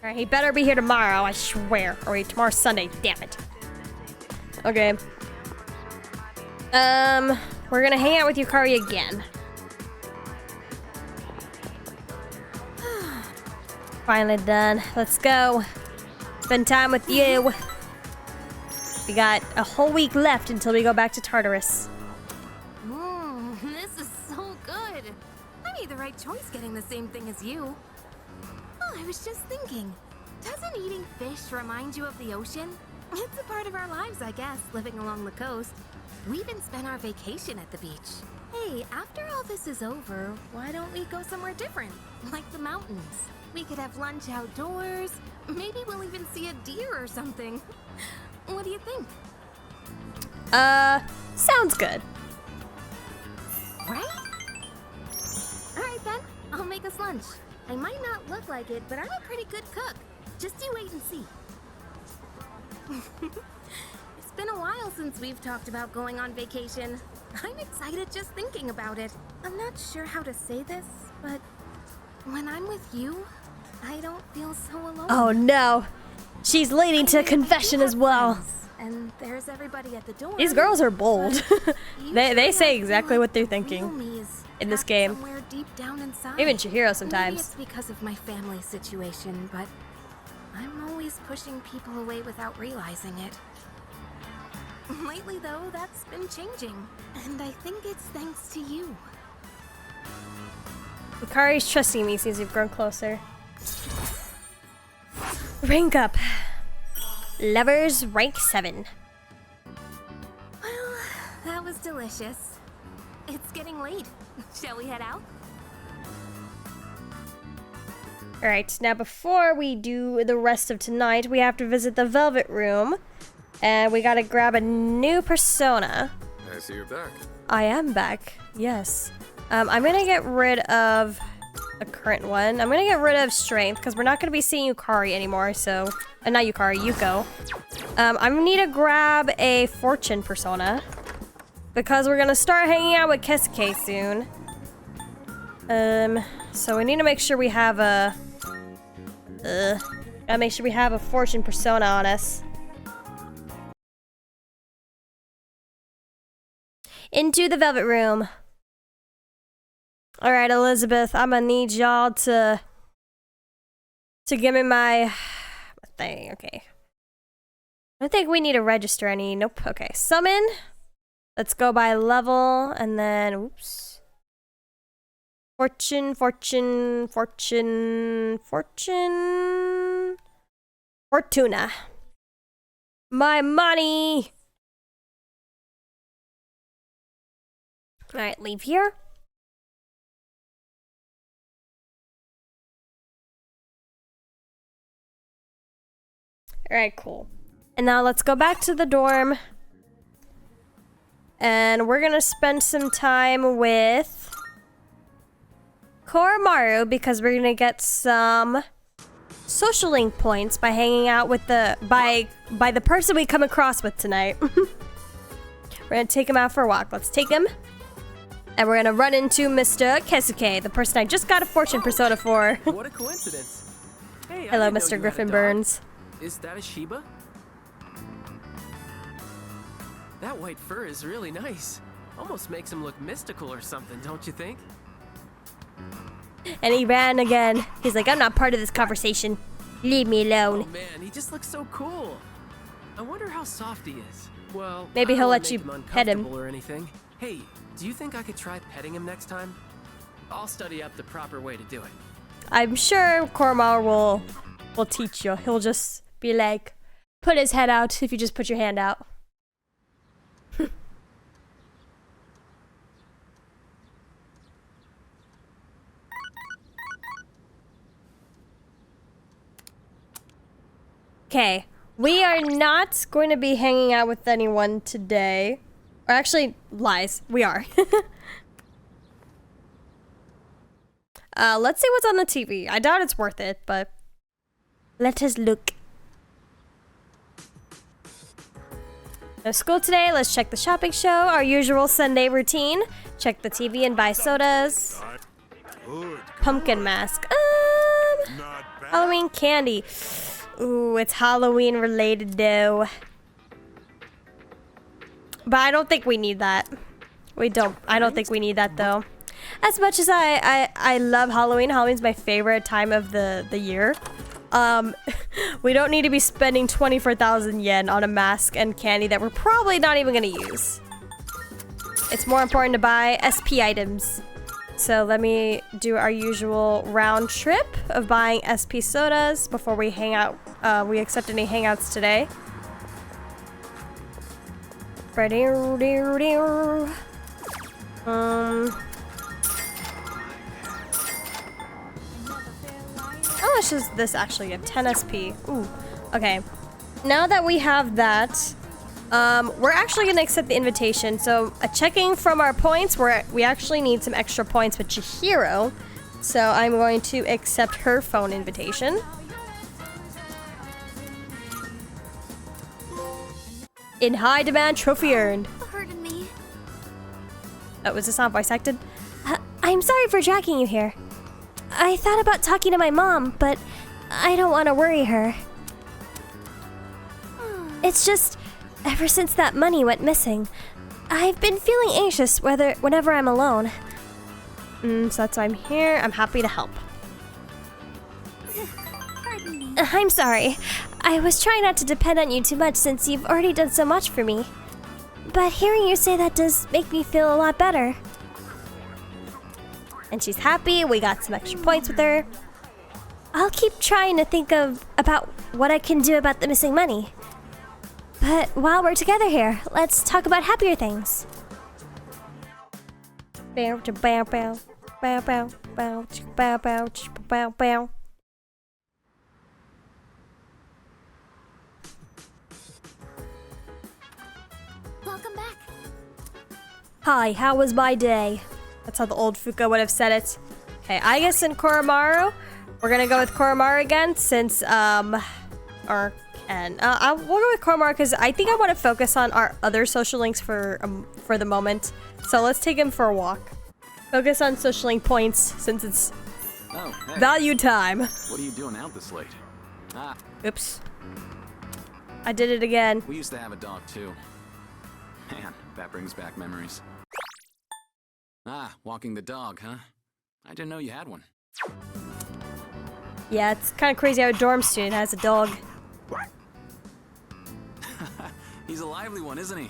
Alright, he better be here tomorrow, I swear. Or wait, tomorrow's Sunday, damn it. Okay. We're gonna hang out with Yukari again. Finally done. Let's go. Spend time with you. We got a whole week left until we go back to Tartarus. This is so good. I made the right choice getting the same thing as you. Oh, I was just thinking. Doesn't eating fish remind you of the ocean? It's a part of our lives, I guess, living along the coast. We even spent our vacation at the beach. Hey, after all this is over, why don't we go somewhere different? Like the mountains. We could have lunch outdoors. Maybe we'll even see a deer or something. What do you think? Sounds good. Right? Alright then, I'll make us lunch. I might not look like it, but I'm a pretty good cook. Just you wait and see. It's been a while since we've talked about going on vacation. I'm excited just thinking about it. I'm not sure how to say this, but when I'm with you, I don't feel so alone. Oh no. She's leading to confession as well. And there's everybody at the door. These girls are bold. they say exactly what they're thinking in this game. Deep down inside. Even Chihiro sometimes. Maybe it's because of my family situation, but I'm always pushing people away without realizing it. Lately, though, that's been changing. And I think it's thanks to you. Yukari's trusting me since we've grown closer. Rank up. Lovers rank 7. Well, that was delicious. It's getting late. Shall we head out? Alright, now before we do the rest of tonight, we have to visit the Velvet Room. And we gotta grab a new persona. I see you're back. I am back, yes. I'm gonna get rid of a current one. I'm gonna get rid of Strength, because we're not gonna be seeing Yukari anymore, so... not Yukari, Yuko. I need to grab a Fortune persona. Because we're gonna start hanging out with Kesuke soon. So we need to make sure we have a... gotta make sure we have a Fortune persona on us. Into the Velvet Room. Alright, Elizabeth, I'm gonna need y'all to give me my thing, okay. I don't think we need to register any, nope, okay. Summon. Let's go by level, and then, oops. Fortuna. My money! Alright, leave here. Alright, cool. And now let's go back to the dorm. And we're gonna spend some time with Koromaru because we're gonna get some social link points by hanging out with by the person we come across with tonight. We're gonna take him out for a walk. Let's take him. And we're gonna run into Mr. Kesuke, the person I just got a Fortune persona for. What a coincidence. Hey, Hello, Mr. Griffin Burns. Is that a Shiba? That white fur is really nice. Almost makes him look mystical or something, don't you think? And he ran again. He's like, I'm not part of this conversation. Leave me alone. Oh man, he just looks so cool. I wonder how soft he is. Well, maybe he'll let you pet him or anything. Hey, do you think I could try petting him next time? I'll study up the proper way to do it. I'm sure Koromaru will teach you. He'll just be like, put his head out if you just put your hand out. Okay, we are not going to be hanging out with anyone today. Or actually, lies. We are. Let's see what's on the TV. I doubt it's worth it, but let us look. No school today. Let's check the shopping show. Our usual Sunday routine. Check the TV and buy sodas. Pumpkin mask. Not Halloween candy. Ooh, it's Halloween related though. But I don't think we need that. I don't think we need that though. As much as I love Halloween, Halloween's my favorite time of the year. We don't need to be spending 24,000 yen on a mask and candy that we're probably not even gonna use. It's more important to buy SP items. So let me do our usual round trip of buying SP sodas before we hang out. We accept any hangouts today. How much does this actually give? 10 SP. Ooh. Okay. Now that we have that, we're actually going to accept the invitation. So, checking from our points, we actually need some extra points with Chihiro. So, I'm going to accept her phone invitation. In high demand, trophy earned. Pardon me. Oh, was this not voice acted? I'm sorry for dragging you here. I thought about talking to my mom, but I don't want to worry her. It's just, ever since that money went missing, I've been feeling anxious whenever I'm alone. So that's why I'm here. I'm happy to help. Pardon me. I'm sorry. I was trying not to depend on you too much since you've already done so much for me. But hearing you say that does make me feel a lot better. And she's happy. We got some extra points with her. I'll keep trying to think about what I can do about the missing money. But while we're together here, let's talk about happier things. Bow, bow, bow, bow, bow, bow, bow, bow, bow, bow. Welcome back. Hi, how was my day? That's how the old Fuka would have said it. Okay, I guess in Koromaru, we're gonna go with Koromaru again since, we'll go with Koromaru because I think I want to focus on our other social links for the moment. So let's take him for a walk. Focus on social link points since it's value time. What are you doing out this late? Oops. I did it again. We used to have a dog too. Man, that brings back memories. Walking the dog, huh? I didn't know you had one. Yeah, it's kind of crazy how a dorm student has a dog. He's a lively one, isn't he?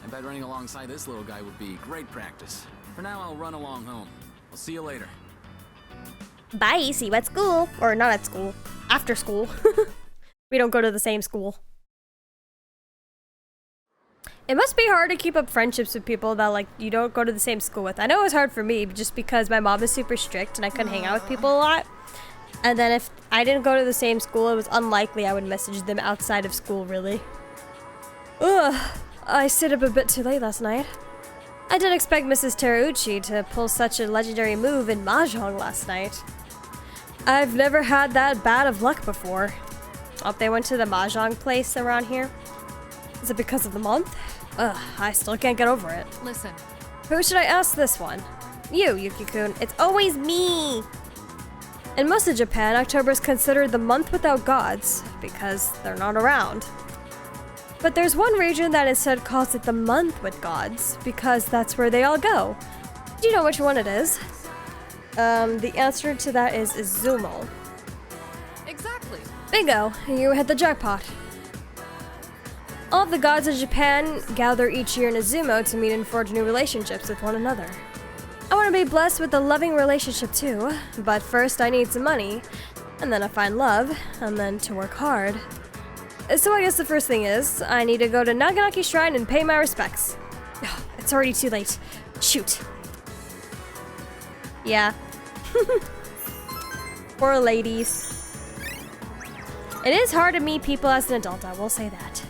I bet running alongside this little guy would be great practice. For now, I'll run along home. I'll see you later. Bye, see you at school. Or not at school. After school. We don't go to the same school. It must be hard to keep up friendships with people that, like, you don't go to the same school with. I know it was hard for me just because my mom is super strict and I couldn't hang out with people a lot. And then if I didn't go to the same school, it was unlikely I would message them outside of school, really. Ugh, I stayed up a bit too late last night. I didn't expect Mrs. Terauchi to pull such a legendary move in Mahjong last night. I've never had that bad of luck before. Oh, they went to the Mahjong place around here. Is it because of the month? Ugh, I still can't get over it. Listen. Who should I ask this one? You, Yuki-kun. It's always me! In most of Japan, October is considered the month without gods, because they're not around. But there's one region that instead calls it the month with gods, because that's where they all go. Do you know which one it is? The answer to that is Izumo. Exactly. Bingo! You hit the jackpot. All of the gods of Japan gather each year in Izumo to meet and forge new relationships with one another. I want to be blessed with a loving relationship too, but first I need some money, and then I find love, and then to work hard. So I guess the first thing is, I need to go to Naganaki Shrine and pay my respects. Ugh, it's already too late. Shoot. Yeah. Poor ladies. It is hard to meet people as an adult, I will say that.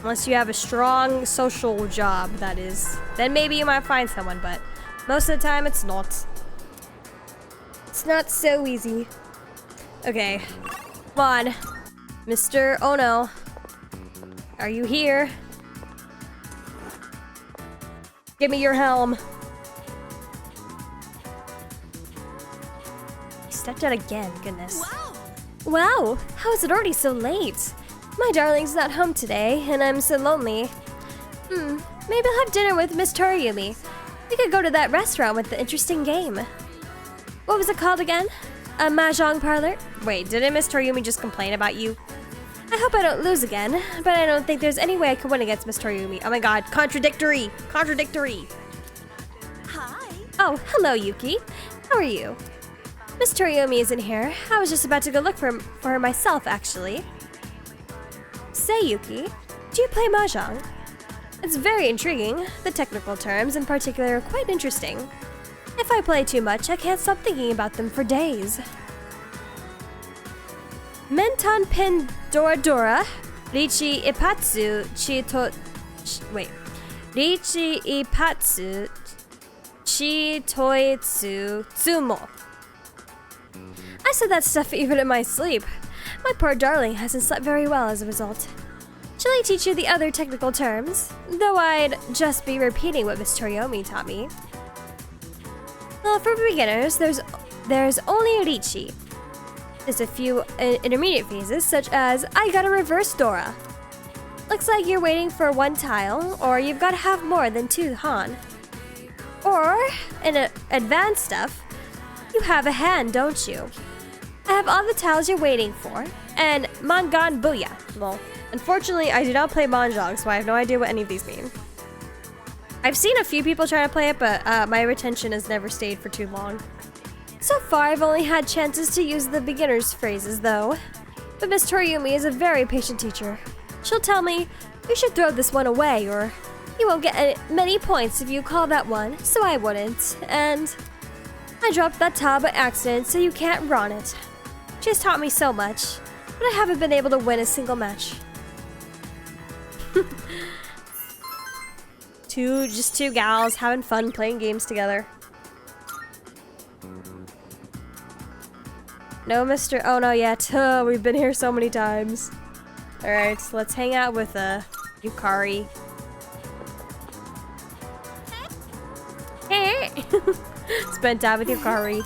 Unless you have a strong social job, that is. Then maybe you might find someone, but most of the time it's not. It's not so easy. Okay. Come on. Mr. Ono. Are you here? Give me your helm. stepped out again. Goodness. Wow! Wow, how is it already so late? My darling's not home today, and I'm so lonely. Maybe I'll have dinner with Miss Toriumi. We could go to that restaurant with the interesting game. What was it called again? A mahjong parlor? Wait, didn't Miss Toriumi just complain about you? I hope I don't lose again, but I don't think there's any way I can win against Miss Toriumi. Oh my god, contradictory! Contradictory! Hi! Oh, hello, Yuki. How are you? Miss Toriumi isn't here. I was just about to go look for her myself, actually. Say, Yuki, do you play mahjong? It's very intriguing. The technical terms in particular are quite interesting. If I play too much, I can't stop thinking about them for days. Menton Pin Dora Dora, Richi Ipatsu Richi Ipatsu Chitoitsu Tsumo. I said that stuff even in my sleep. My poor darling hasn't slept very well as a result. Shall I teach you the other technical terms? Though I'd just be repeating what Miss Toriumi taught me. Well, for beginners, there's only Richi. There's a few intermediate phases, such as I got a reverse Dora. Looks like you're waiting for one tile, or you've got to have more than 2 Han. Or, in advanced stuff, you have a hand, don't you? I have all the tiles you're waiting for, and Mangan Booyah. Well, unfortunately, I do not play Mahjong, so I have no idea what any of these mean. I've seen a few people try to play it, but my retention has never stayed for too long. So far, I've only had chances to use the beginner's phrases, though. But Miss Toriumi is a very patient teacher. She'll tell me, you should throw this one away, or you won't get many points if you call that one, so I wouldn't. And I dropped that tile by accident, so you can't run it. She has taught me so much, but I haven't been able to win a single match. Just two gals having fun playing games together. No, Mr. Oh, no, yet. We've been here so many times. Alright, so let's hang out with Yukari. Hey! Spend time with Yukari.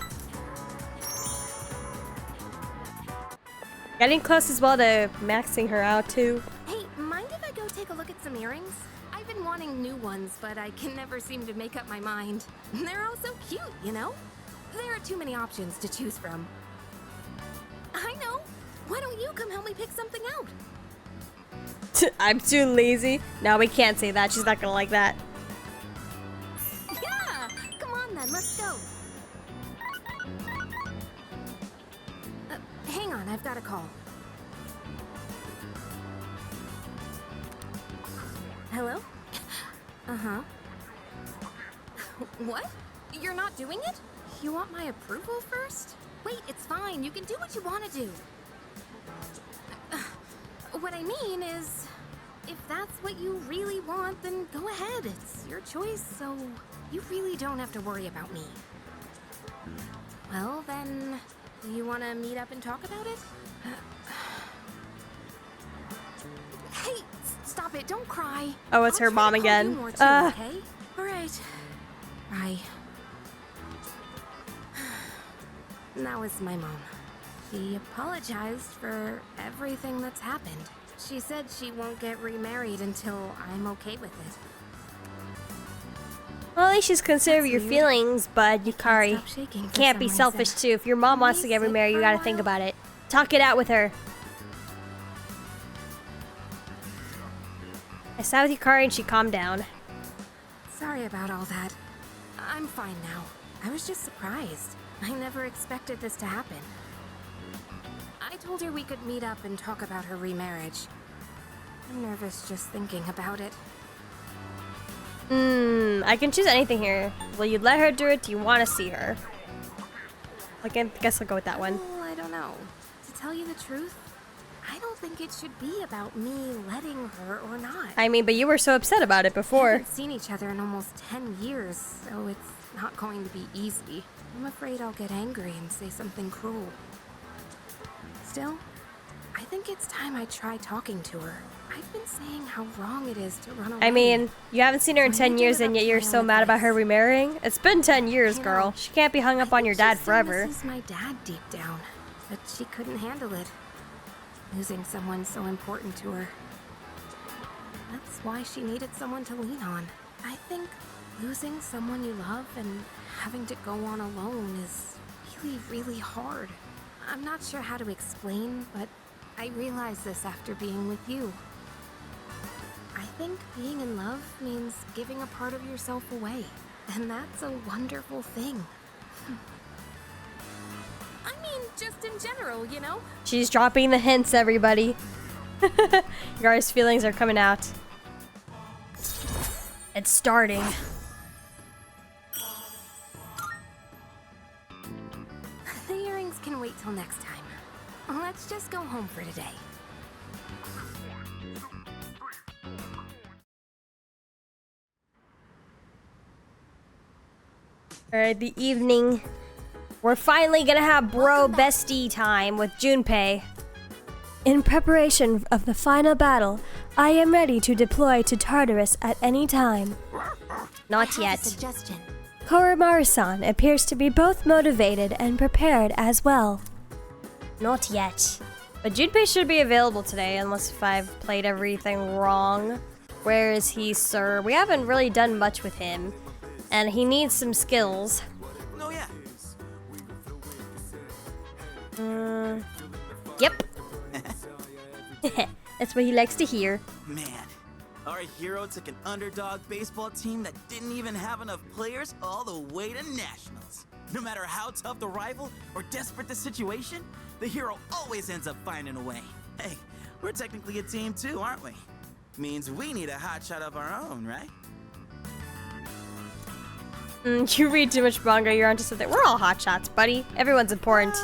Getting close as well to maxing her out, too. Hey, mind if I go take a look at some earrings? I've been wanting new ones, but I can never seem to make up my mind. They're all so cute, you know? There are too many options to choose from. I know! Why don't you come help me pick something out? I'm too lazy. No, we can't say that. She's not gonna like that. Yeah! Come on then, let's go. Hang on, I've got a call. Hello? Uh-huh. What? You're not doing it? You want my approval first? Wait, it's fine. You can do what you want to do. What I mean is, if that's what you really want, then go ahead. It's your choice, so you really don't have to worry about me. Well, then, do you want to meet up and talk about it? Hey, stop it. Don't cry. Oh, it's her mom again. Okay? All right. Bye. That was my mom. She apologized for everything that's happened. She said she won't get remarried until I'm okay with it. Well, at least she's considered your weird. feelings, bud, Yukari. Stop shaking for Can't some be reason. selfish, too. If your mom wants to get remarried, you gotta think about it. Talk it out with her. I sat with Yukari and she calmed down. Sorry about all that. I'm fine now. I was just surprised. I never expected this to happen. I told her we could meet up and talk about her remarriage. I'm nervous just thinking about it. I can choose anything here. Will you let her do it? Do you want to see her? I guess I'll go with that one. Well, I don't know. To tell you the truth, I don't think it should be about me letting her or not. I mean, but you were so upset about it We before. haven't seen each other in almost 10 years, so it's not going to be easy. I'm afraid I'll get angry and say something cruel. Still, I think it's time I try talking to her. I've been saying how wrong it is to run away. I mean, you haven't seen her in 10 years and yet you're so mad about her remarrying? It's been 10 years, girl. She can't be hung up on your dad forever. She misses my dad deep down, but she couldn't handle it. Losing someone so important to her. That's why she needed someone to lean on. I think losing someone you love and having to go on alone is really, really hard. I'm not sure how to explain, but I realized this after being with you. I think being in love means giving a part of yourself away, and that's a wonderful thing. I mean, just in general, you know? She's dropping the hints, everybody. Gar's feelings are coming out. It's starting. The earrings can wait till next time. Let's just go home for today. Alright, the evening. We're finally gonna have bro bestie time with Junpei. In preparation of the final battle, I am ready to deploy to Tartarus at any time. Not yet. Suggestion. Koromaru-san appears to be both motivated and prepared as well. Not yet. But Junpei should be available today, unless if I've played everything wrong. Where is he, sir? We haven't really done much with him. And he needs some skills. Oh yeah. Yep. That's what he likes to hear. Man, our hero took an underdog baseball team that didn't even have enough players all the way to nationals. No matter how tough the rival or desperate the situation, the hero always ends up finding a way. Hey, we're technically a team too, aren't we? Means we need a hotshot of our own, right? You read too much manga, you're onto something. We're all hotshots, buddy. Everyone's important.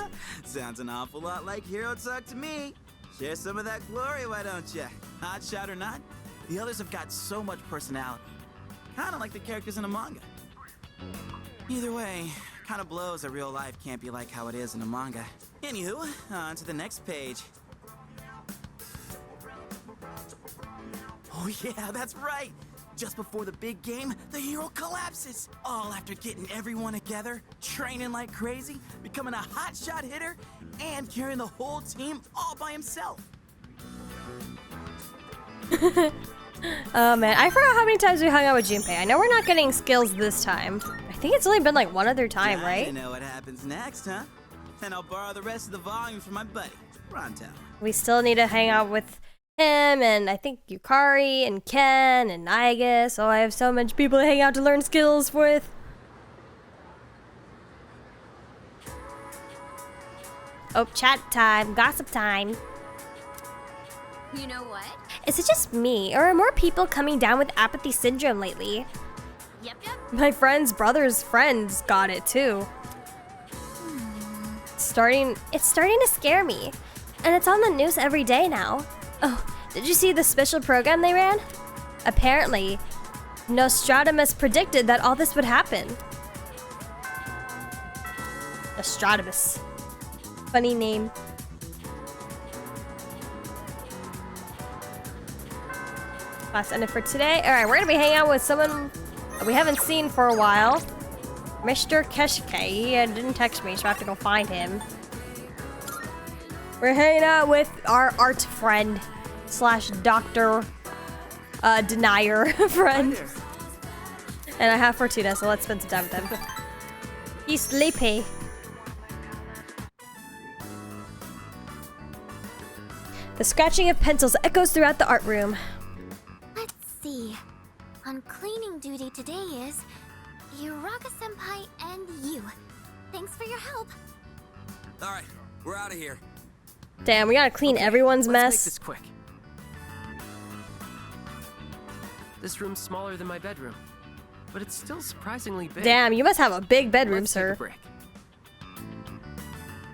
Sounds an awful lot like hero talk to me. Share some of that glory, why don't ya? Hotshot or not, the others have got so much personality. Kinda like the characters in a manga. Either way, kinda blows that real life can't be like how it is in a manga. Anywho, on to the next page. Oh yeah, that's right! Just before the big game, the hero collapses! All after getting everyone together, training like crazy, becoming a hotshot hitter, and carrying the whole team all by himself. Oh man, I forgot how many times we hung out with Junpei. I know we're not getting skills this time. I think it's only been like one other time, right? I know what happens next, huh? And I'll borrow the rest of the volumes from my buddy, Ronto. We still need to hang out with him and I think Yukari and Ken and Naigus. Oh, I have so much people to hang out to learn skills with. Oh, chat time, gossip time. You know what? Is it just me, or are more people coming down with apathy syndrome lately? Yep. My friend's brother's friends got it too. It's starting to scare me. And it's on the news every day now. Oh, did you see the special program they ran? Apparently, Nostradamus predicted that all this would happen. Nostradamus. Funny name. Last end it for today. Alright, we're gonna be hanging out with someone we haven't seen for a while. Mr. Keshike. He didn't text me, so I have to go find him. We're hanging out with our art friend slash doctor denier friend. And I have Fortuna, so let's spend some time with him. He's sleepy. The scratching of pencils echoes throughout the art room. Let's see. On cleaning duty today is Uraga-senpai and you. Thanks for your help. Alright, we're out of here. Damn, we gotta clean everyone's Let's mess. make this quick. This room's smaller than my bedroom, but it's still surprisingly big. Damn, you must have a big bedroom, Let's take sir. a break.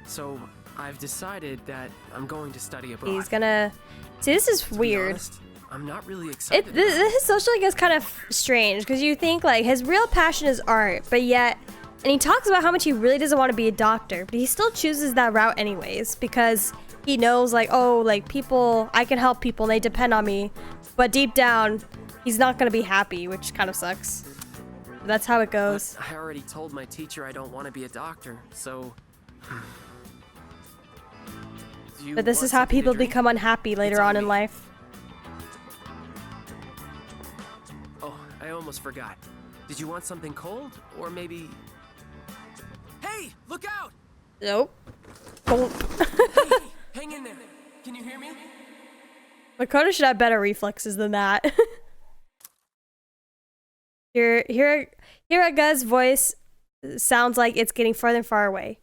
So, I've decided that I'm going to study abroad. He's gonna... See, this is To be weird. honest, I'm not really excited. His social link is kind of strange, because you think, like, his real passion is art, but yet... And he talks about how much he really doesn't want to be a doctor, but he still chooses that route anyways, because he knows like, oh, like people, I can help people and they depend on me. But deep down, he's not gonna be happy, which kind of sucks. That's how it goes. But I already told my teacher I don't want to be a doctor, so... But this is how people become unhappy later on in life. Oh, I almost forgot. Did you want something cold? Or maybe... Hey, look out! Nope. Don't. Hey, hang in there. Can you hear me? Makoto should have better reflexes than that. Hiraga's voice sounds like it's getting farther and far away.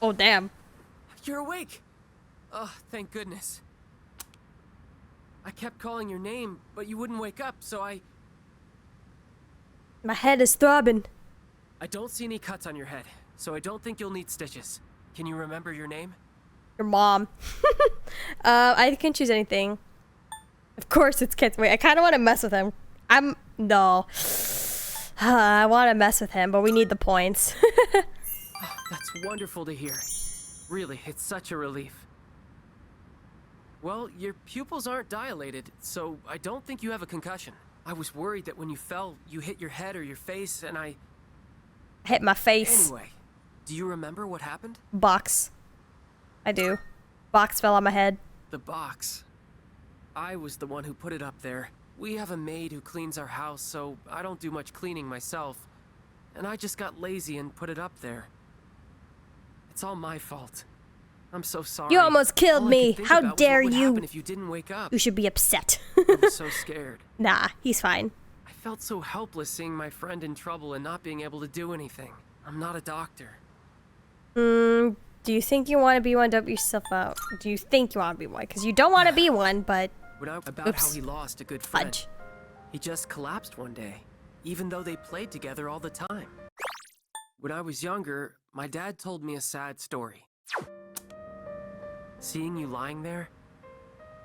Oh, damn. You're awake! Oh, thank goodness. I kept calling your name, but you wouldn't wake up, so My head is throbbing. I don't see any cuts on your head, so I don't think you'll need stitches. Can you remember your name? Your mom. I can choose anything. Of course it's Kit. Wait, I kind of want to mess with him. No. I want to mess with him, but we need the points. Oh, that's wonderful to hear. Really, it's such a relief. Well, your pupils aren't dilated, so I don't think you have a concussion. I was worried that when you fell, you hit your head or your face, and I hit my face. Anyway, do you remember what happened? Box. I do. Box fell on my head. The box. I was the one who put it up there. We have a maid who cleans our house, so I don't do much cleaning myself. And I just got lazy and put it up there. It's all my fault. I'm so sorry. You almost killed me. How dare you? If you didn't wake up. You should be upset. I was so scared. Nah, he's fine. I felt so helpless seeing my friend in trouble and not being able to do anything. I'm not a doctor. Do you think you want to be one? Dump yourself out. Do you think you want to be one? Because you don't want to be one, but... About how he lost a good friend. Fudge. He just collapsed one day, even though they played together all the time. When I was younger, my dad told me a sad story. Seeing you lying there,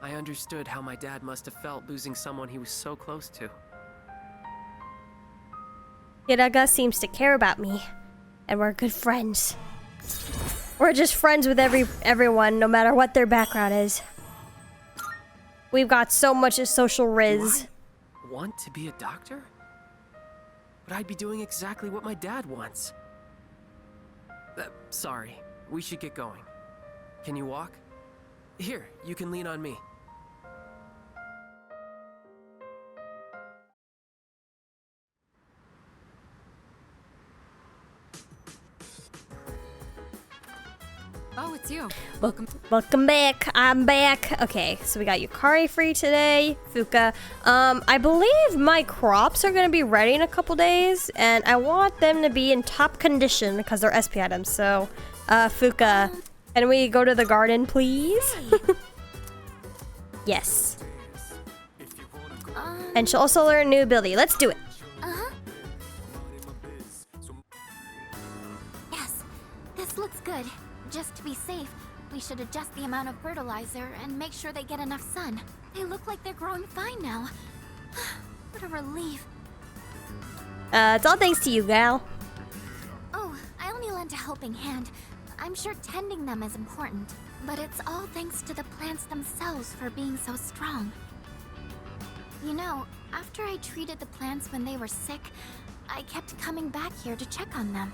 I understood how my dad must have felt losing someone he was so close to. Hiraga seems to care about me, and we're good friends. We're just friends with everyone, no matter what their background is. We've got so much social riz. Do I want to be a doctor? But I'd be doing exactly what my dad wants. Sorry, we should get going. Can you walk? Here, you can lean on me. Oh, it's you. Welcome back. I'm back. Okay, so we got Yukari free today. Fuka. I believe my crops are gonna be ready in a couple days, and I want them to be in top condition because they're SP items. So, Fuka, can we go to the garden, please? Yes. And she'll also learn a new ability. Let's do it. Yes, this looks good. Just to be safe, we should adjust the amount of fertilizer and make sure they get enough sun. They look like they're growing fine now. What a relief. It's all thanks to you, gal. Oh, I only lent a helping hand. I'm sure tending them is important, but it's all thanks to the plants themselves for being so strong. You know, after I treated the plants when they were sick, I kept coming back here to check on them.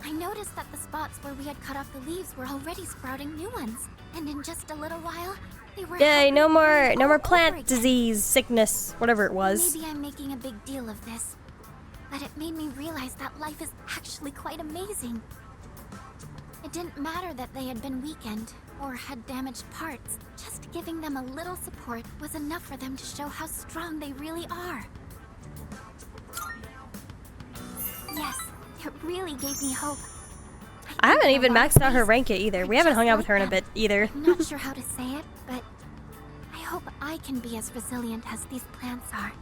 I noticed that the spots where we had cut off the leaves were already sprouting new ones, and in just a little while, they were Yay, no more all plant over again. Disease, sickness, whatever it was. Maybe I'm making a big deal of this, but it made me realize that life is actually quite amazing. It didn't matter that they had been weakened or had damaged parts. Just giving them a little support was enough for them to show how strong they really are. Yes, it really gave me hope. I haven't even maxed out her rank yet either. We haven't hung out with her in a bit either. I'm not sure how to say it, but I hope I can be as resilient as these plants are.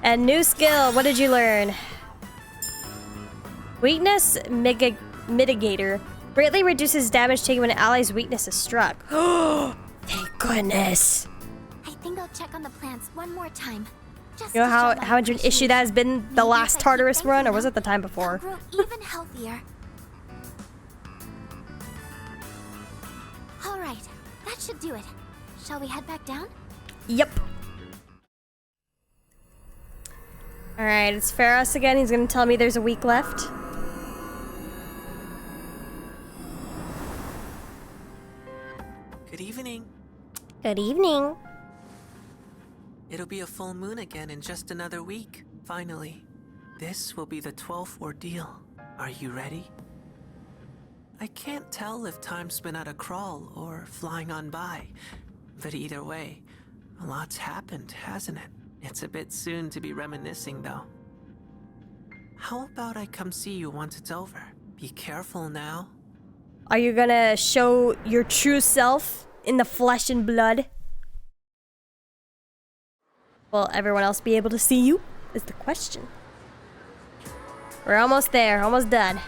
And new skill, what did you learn? Weakness mitigator. Greatly reduces damage taken when an ally's weakness is struck. Thank goodness. I think I'll check on the plants one more time. Just You know to show my how much of an issue that has been the Maybe last if I keep Tartarus thanking run, or was them, it the time I'll before? grow even healthier. All right, that should do it. Shall we head back down? Yep. Alright, it's Pharos again. He's gonna tell me there's a week left. Good evening. Good evening. It'll be a full moon again in just another week, finally. This will be the 12th ordeal. Are you ready? I can't tell if time's been at a crawl or flying on by, but either way, a lot's happened, hasn't it? It's a bit soon to be reminiscing, though. How about I come see you once it's over? Be careful now. Are you gonna show your true self in the flesh and blood? Will everyone else be able to see you? Is the question. We're almost there, almost done.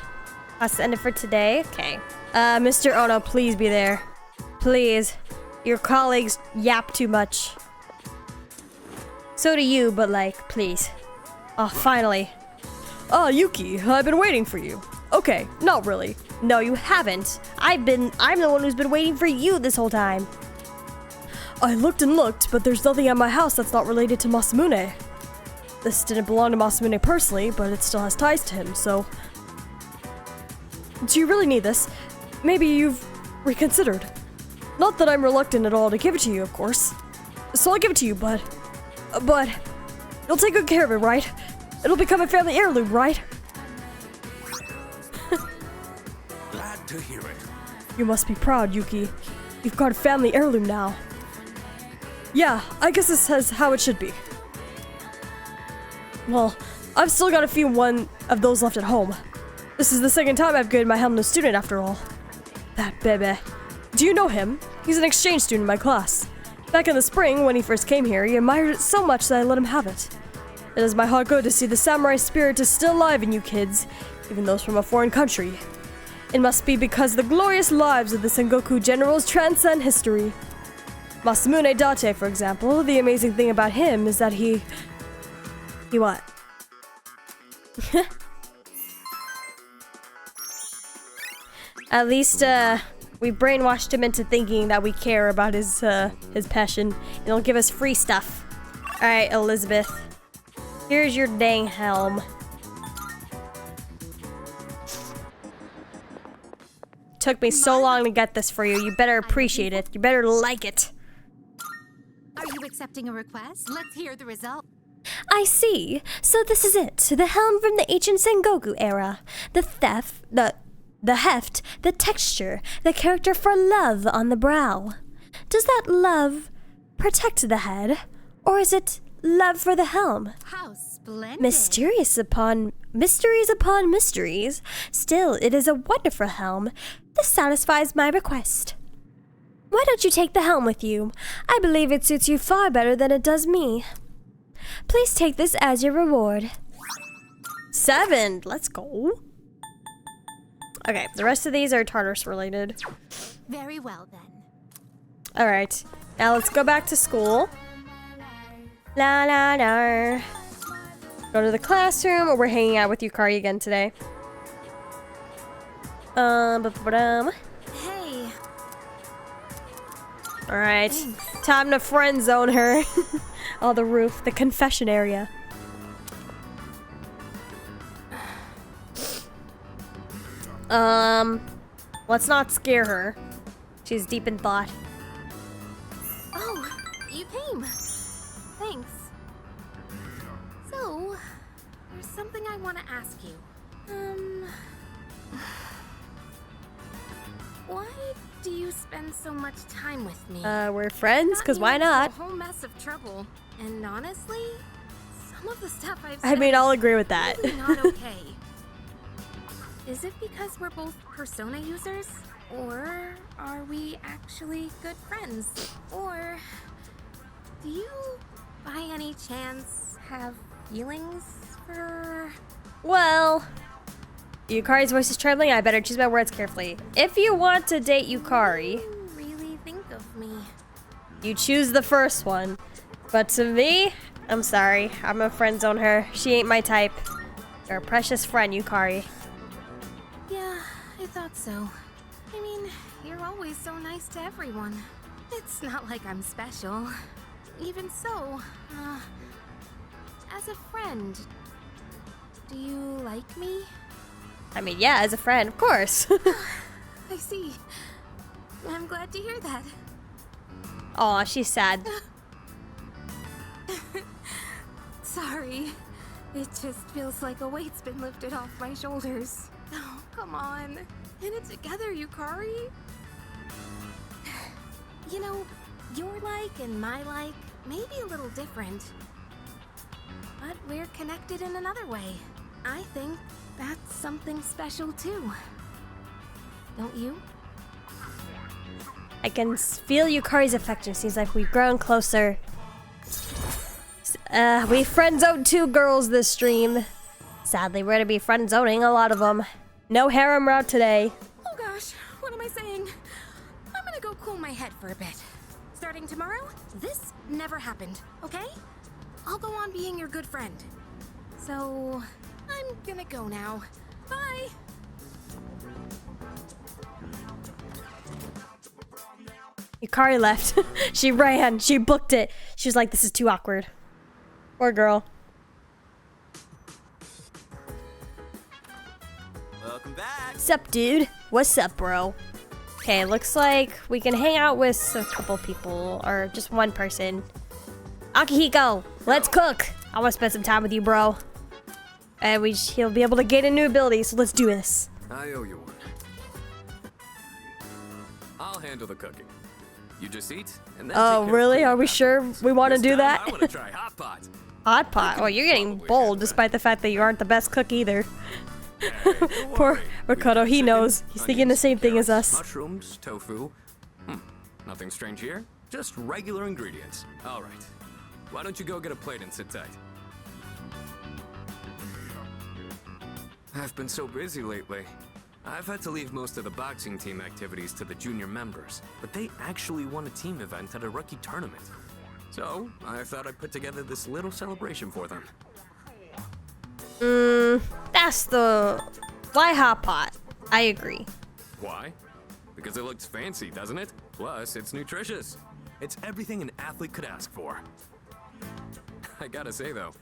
That's the end for today. Okay. Mr. Ono, please be there. Please. Your colleagues yap too much. So do you, but like, please. Oh, finally. Oh, Yuki, I've been waiting for you. Okay, not really. No, you haven't. I'm the one who's been waiting for you this whole time. I looked and looked, but there's nothing at my house that's not related to Masamune. This didn't belong to Masamune personally, but it still has ties to him, so... Do you really need this? Maybe you've reconsidered. Not that I'm reluctant at all to give it to you, of course. So I'll give it to you, but you'll take good care of it, right? It'll become a family heirloom, right? Glad to hear it. You must be proud, Yuki. You've got a family heirloom now. Yeah, I guess this is how it should be. Well, I've still got a few one of those left at home. This is the second time I've given my helm to a student after all. That Bebe. Do you know him? He's an exchange student in my class. Back in the spring, when he first came here, he admired it so much that I let him have it. It does my heart good to see the samurai spirit is still alive in you kids, even those from a foreign country. It must be because the glorious lives of the Sengoku generals transcend history. Masamune Date, for example, the amazing thing about him is that he what? At least, we brainwashed him into thinking that we care about his passion, and he'll give us free stuff. Alright, Elizabeth. Here's your dang helm. Took me so long to get this for you. You better appreciate it. You better like it. Are you accepting a request? Let's hear the result. I see. So this is it. The helm from the ancient Sengoku era. The heft, the texture, the character for love on the brow. Does that love protect the head? Or is it love for the helm? How splendid. Mysteries upon mysteries. Still, it is a wonderful helm. This satisfies my request. Why don't you take the helm with you? I believe it suits you far better than it does me. Please take this as your reward. 7. Let's go. Okay, the rest of these are Tartarus related. Very well then. Alright, now let's go back to school. La la la. Go to the classroom, or we're hanging out with Yukari again today. Hey. Alright, time to friend zone her. Oh, the roof, the confession area. Let's not scare her. She's deep in thought. Oh, you came. Thanks. So, there's something I want to ask you. Why do you spend so much time with me? We're friends, cause why not? A whole mess of trouble, and honestly, some of the stuff I've I said mean, I'll is agree with that. really not okay. Is it because we're both Persona users? Or are we actually good friends? Or do you, by any chance, have feelings for... Well, Yukari's voice is trembling. I better choose my words carefully. If you want to date Yukari, What do you really think of me? you choose the first one. But to me, I'm sorry. I'm gonna friend zone her. She ain't my type. You're a precious friend, Yukari. Yeah, I thought so. I mean, you're always so nice to everyone. It's not like I'm special. Even so, as a friend, do you like me? I mean, yeah, as a friend, of course. I see. I'm glad to hear that. Aw, she's sad. Sorry. It just feels like a weight's been lifted off my shoulders. Oh, come on. In it together, Yukari. You know, your like and my like may be a little different. But we're connected in another way. I think that's something special too. Don't you? I can feel Yukari's affection. Seems like we've grown closer. We friend-zoned 2 girls this stream. Sadly, we're gonna be friend-zoning a lot of them. No harem route today. Oh gosh, what am I saying? I'm gonna go cool my head for a bit. Starting tomorrow, this never happened, okay? I'll go on being your good friend. So, I'm gonna go now. Bye! Yukari left. She ran. She booked it. She was like, this is too awkward. Poor girl. Welcome back. Sup, dude? What's up, bro? Okay, looks like we can hang out with a couple people, or just one person. Akihiko, let's cook. I want to spend some time with you, bro. And he'll be able to gain a new ability, so let's do this. I owe you one. I'll handle the cooking. You just eat, and then Oh, really? Are we sure we want to do that? I want to try hot pot. Hot pot? Oh, you're getting bold, despite the fact that you aren't the best cook either. Hey, don't Poor worry. Ricardo, We've got he chicken, knows. He's thinking the onions, same thing as carrots, us. Mushrooms, tofu. Nothing strange here. Just regular ingredients. All right. Why don't you go get a plate and sit tight? I've been so busy lately. I've had to leave most of the boxing team activities to the junior members, but they actually won a team event at a rookie tournament. So, I thought I'd put together this little celebration for them. That's the... Why hot pot? I agree. Why? Because it looks fancy, doesn't it? Plus, it's nutritious. It's everything an athlete could ask for. I gotta say though,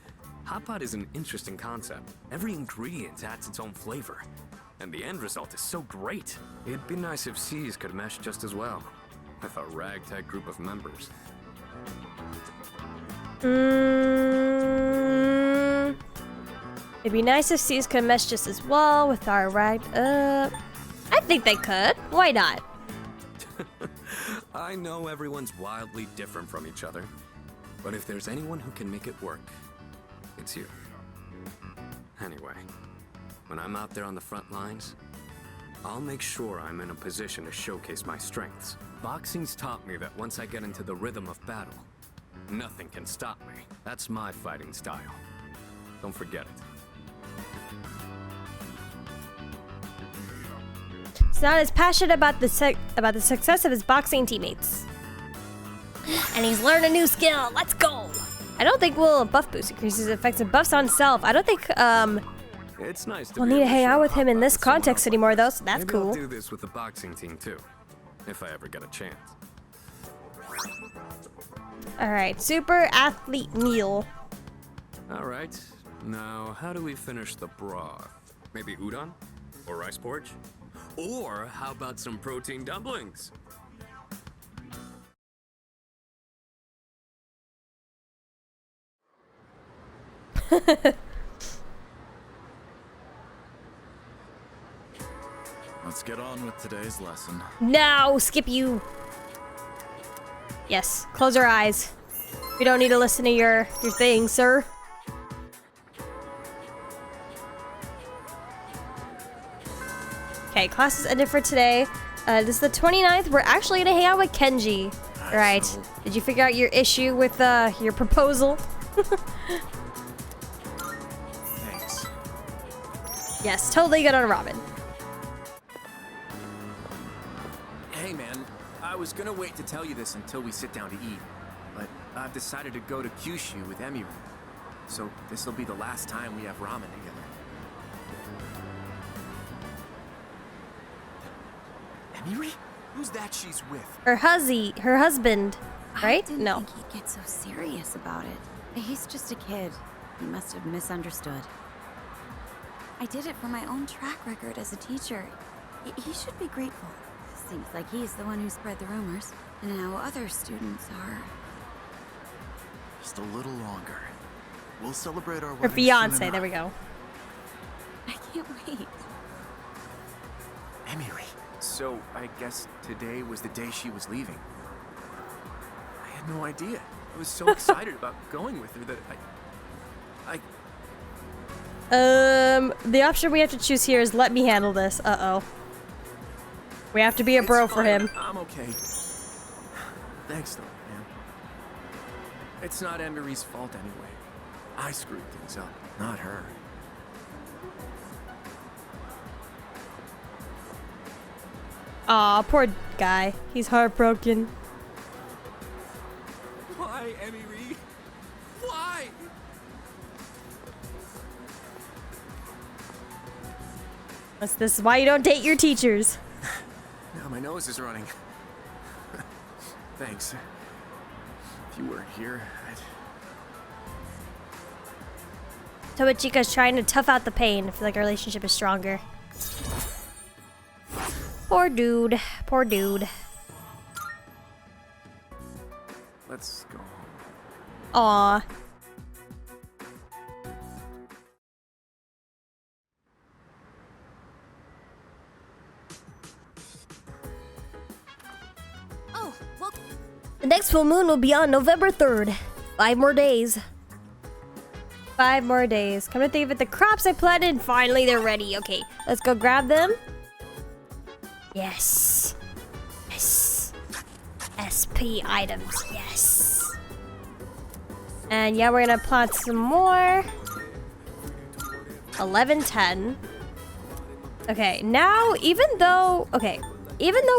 hot pot is an interesting concept. Every ingredient adds its own flavor. And the end result is so great. It'd be nice if C's could mesh just as well. With a ragtag group of members. It'd be nice if C's could mesh just as well with our I think they could. Why not? I know everyone's wildly different from each other. But if there's anyone who can make it work, it's you. Anyway, when I'm out there on the front lines, I'll make sure I'm in a position to showcase my strengths. Boxing's taught me that once I get into the rhythm of battle, nothing can stop me. That's my fighting style. Don't forget it. He's not as passionate about the success of his boxing teammates. And he's learned a new skill. Let's go. I don't think we'll buff boost increases effects and buffs on self. I don't think It's nice to we'll be need to able hang share out with him in hot this pot with someone context else. anymore though, so that's Maybe cool. I'll do this with the boxing team too, if I ever get a chance. Alright, super athlete meal. All right. Now, how do we finish the broth? Maybe udon? Or rice porridge? Or how about some protein dumplings? Let's get on with today's lesson. No, skip you. Yes, close your eyes. We don't need to listen to your thing, sir. Okay, classes ended for today. This is the 29th. We're actually gonna hang out with Kenji. All right. Did you figure out your issue with your proposal? Thanks. Yes, totally good on Robin. Hey man, I was gonna wait to tell you this until we sit down to eat, but I've decided to go to Kyushu with Emiri. So this'll be the last time we have ramen together. Emiri? Who's that she's with? Her husband, right? I didn't No. think he'd get so serious about it. He's just a kid. He must have misunderstood. I did it for my own track record as a teacher. He should be grateful. Seems like he's the one who spread the rumors. And now other students are... Just a little longer. We'll celebrate our Her wedding soon fiance, enough. there we go. I can't wait. Emiri. So I guess today was the day she was leaving. I had no idea. I was so excited about going with her that The option we have to choose here is let me handle this. Uh-oh. We have to be a bro It's for fine. him. I'm okay. Thanks though, man. It's not Emiri's fault anyway. I screwed things up, not her. Aw, poor guy. He's heartbroken. Why, Emiri? Why? This is why you don't date your teachers. Now my nose is running. Thanks. If you weren't here, Tomochika's trying to tough out the pain. I feel like our relationship is stronger. Poor dude. Poor dude. let's go home. Aw. Oh, well, The next full moon will be on November 3rd. 5 more days. 5 more days. Come to think of it, the crops I planted, finally they're ready. Okay, let's go grab them. Yes. Yes. SP items, yes. And yeah, we're gonna plant some more. 11:10. Okay, now even though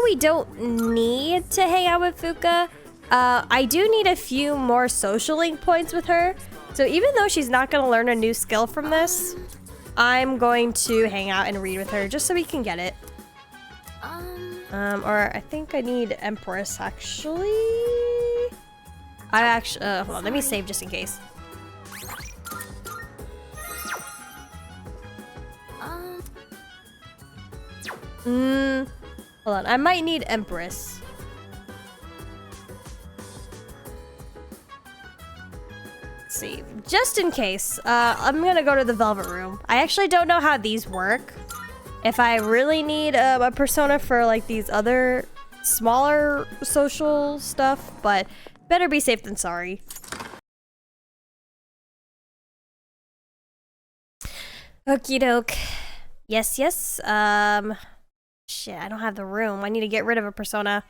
we don't need to hang out with Fuka, I do need a few more social link points with her. So even though she's not gonna learn a new skill from this, I'm going to hang out and read with her just so we can get it. Or I think I need Empress actually. Hold on, let me save just in case. Hold on, I might need Empress. Let's see, just in case, I'm gonna go to the Velvet Room. I actually don't know how these work. If I really need a persona for like these other smaller social stuff, but better be safe than sorry. Okie doke. Yes, yes. Shit, I don't have the room. I need to get rid of a persona.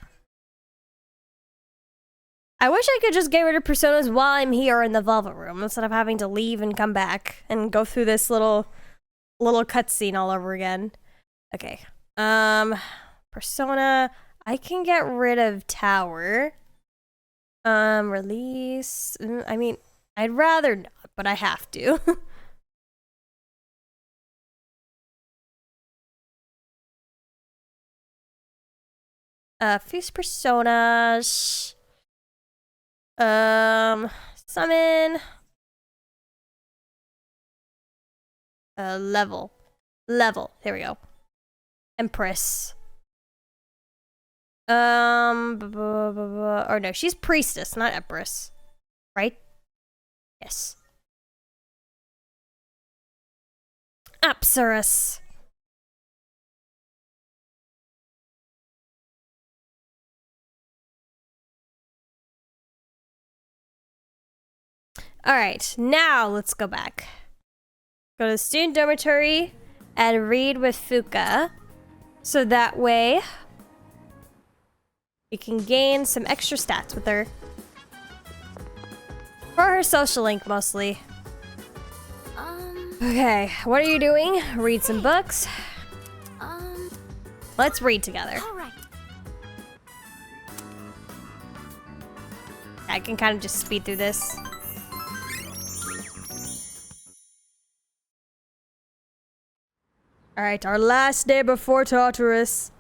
I wish I could just get rid of personas while I'm here in the Velvet Room instead of having to leave and come back and go through this little cutscene all over again. Okay. Persona. I can get rid of Tower. Release. I mean, I'd rather not, but I have to. Fuse personas. Summon. Level. There we go. Empress. Or no, she's priestess, not empress. Right? Yes. Apsaras. Alright, now let's go back. Go to the student dormitory and read with Fuka. So that way we can gain some extra stats with her. For her social link, mostly. Okay, what are you doing? Read some books. Let's read together. all right. I can kind of just speed through this. Alright, our last day before Tartarus.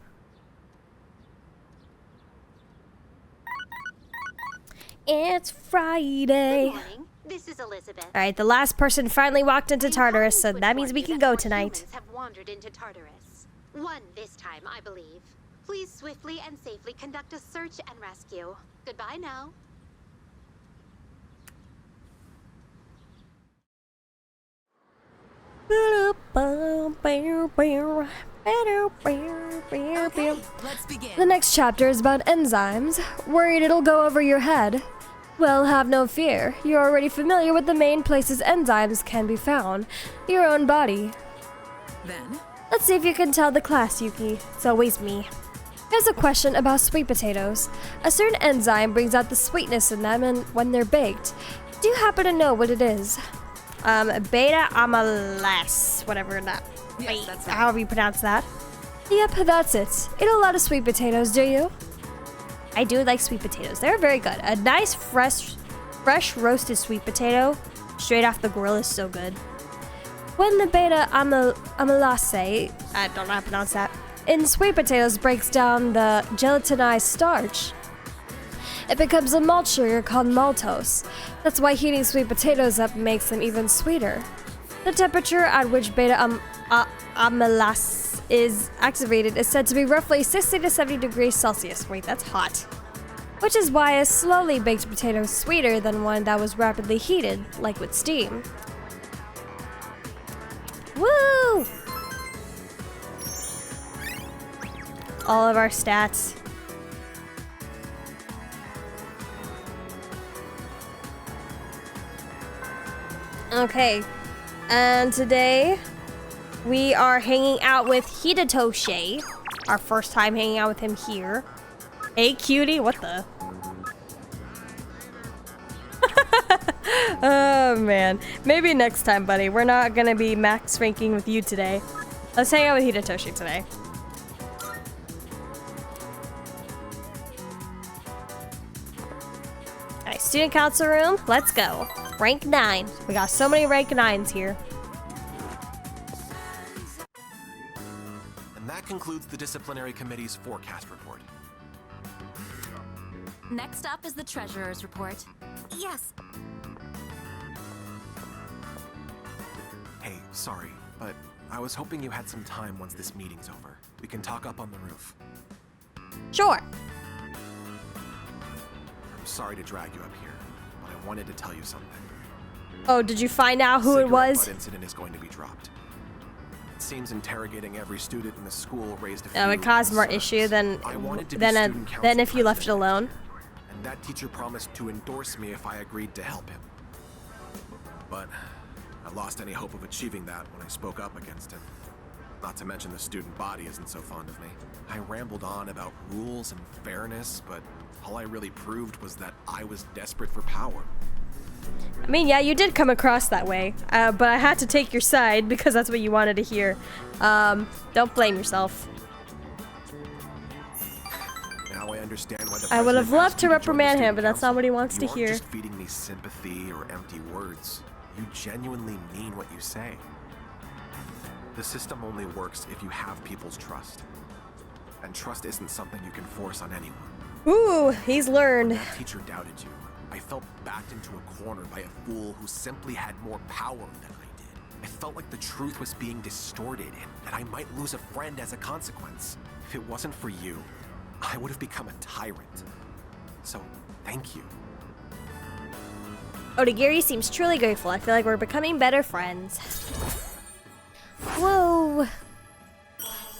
It's Friday. Good morning. This is Elizabeth. Alright, the last person finally walked into Tartarus, so that means we can go tonight. Humans have wandered into Tartarus. One this time, I believe. Please swiftly and safely conduct a search and rescue. Goodbye now. Okay, let's begin. The next chapter is about enzymes. Worried it'll go over your head? Well, have no fear. You're already familiar with the main places enzymes can be found. Your own body. Then, Let's see if you can tell the class, Yuki. It's always me. Here's a question about sweet potatoes. A certain enzyme brings out the sweetness in them and when they're baked. Do you happen to know what it is? Beta amylase, whatever that. yes, that's right. However you pronounce that. Yep, that's it. Eat a lot of sweet potatoes, do you? I do like sweet potatoes. They're very good. A nice fresh roasted sweet potato straight off the grill is so good. When the beta amylase, I don't know how to pronounce that, in sweet potatoes breaks down the gelatinized starch, it becomes a malt sugar called maltose. That's why heating sweet potatoes up makes them even sweeter. The temperature at which beta amylase is activated is said to be roughly 60 to 70 degrees Celsius. Wait, that's hot. Which is why a slowly baked potato is sweeter than one that was rapidly heated, like with steam. Woo! All of our stats. Okay, and today we are hanging out with Hidetoshi. Our first time hanging out with him here. Hey, cutie, what the? Oh man, maybe next time, buddy. We're not gonna be max ranking with you today. Let's hang out with Hidetoshi today. Alright, student council room, let's go. Rank 9. We got so many rank 9s here. And that concludes the disciplinary committee's forecast report. Next up is the treasurer's report. yes. Hey, sorry, but I was hoping you had some time once this meeting's over. We can talk up on the roof. Sure. I'm sorry to drag you up here, but I wanted to tell you something. Oh, did you find out who it was? Cigarette butt incident is going to be dropped. It seems interrogating every student in the school raised a few It caused more concerns. issue than I wanted to be than student council if you left it president, alone. And that teacher promised to endorse me if I agreed to help him. But I lost any hope of achieving that when I spoke up against him. Not to mention the student body isn't so fond of me. I rambled on about rules and fairness, but all I really proved was that I was desperate for power. I mean, yeah, you did come across that way, but I had to take your side because that's what you wanted to hear. Don't blame yourself. Now I understand why the I would have president loved asked to me join the reprimand him, student but that's not council. what he wants to You aren't hear. just feeding me sympathy or empty words. You genuinely mean what you say. The system only works if you have people's trust. And trust isn't something you can force on anyone. Ooh, he's learned. That teacher doubted you. I felt backed into a corner by a fool who simply had more power than I did. I felt like the truth was being distorted and that I might lose a friend as a consequence. If it wasn't for you, I would have become a tyrant. So, thank you. Odagiri seems truly grateful. I feel like we're becoming better friends. Whoa.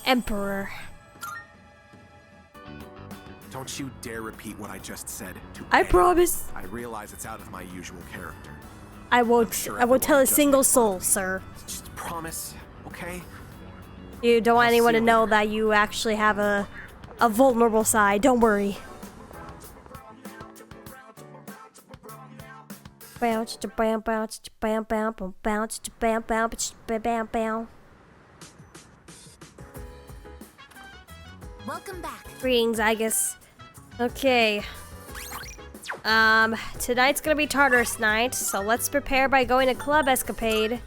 Emperor. Don't you dare repeat what I just said to I anyone. promise. I realize it's out of my usual character. I won't Sure I won't tell a everyone just single makes fun soul, of me. sir. Just promise, okay? You don't want I'll anyone see to you know later. that you actually have a vulnerable side. Don't worry. Bounce to bam bounce to bam bam boom bounce to bam bam bam bam bam. Welcome back. Greetings, I guess. Okay. Tonight's gonna be Tartarus night, so let's prepare by going to Club Escapade.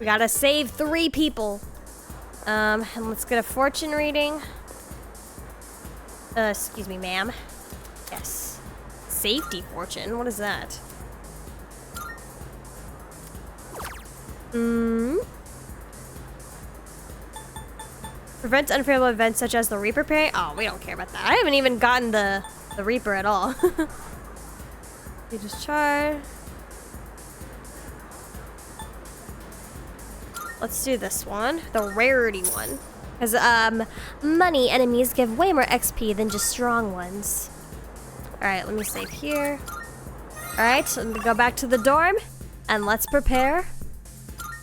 We gotta save 3 people. And let's get a fortune reading. Excuse me, ma'am. Yes. Safety fortune? What is that? Prevents unfavorable events such as the Reaper parry. Oh, we don't care about that. I haven't even gotten the Reaper at all. You just charge. Let's do this one, the rarity one. Because, money enemies give way more XP than just strong ones. Alright, let me save here. Alright, let me go back to the dorm. And let's prepare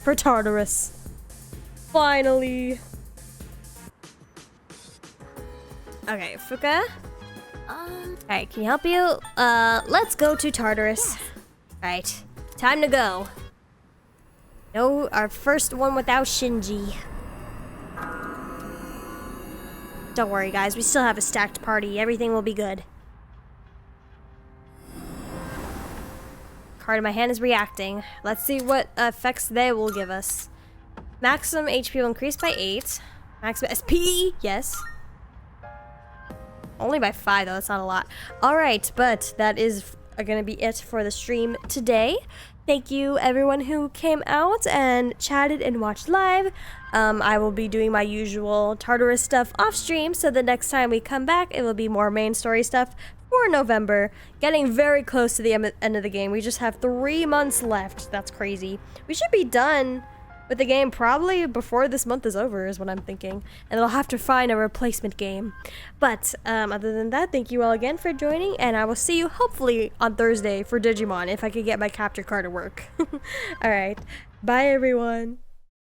for Tartarus. Finally. Okay, Fuka. Alright, can you help you? Let's go to Tartarus. Alright, time to go. No, our first one without Shinji. Don't worry, guys. We still have a stacked party. Everything will be good. Card in my hand is reacting. Let's see what effects they will give us. Maximum HP will increase by 8. Maximum SP, yes. Only by 5, though. That's not a lot. Alright, but that is going to be it for the stream today. Thank you, everyone who came out and chatted and watched live. I will be doing my usual Tartarus stuff off stream, so the next time we come back, it will be more main story stuff for November. Getting very close to the end of the game. We just have 3 months left. That's crazy. We should be done with the game probably before this month is over, is what I'm thinking. And I'll have to find a replacement game. But other than that, thank you all again for joining, and I will see you hopefully on Thursday for Digimon if I can get my capture card to work. Alright, bye everyone.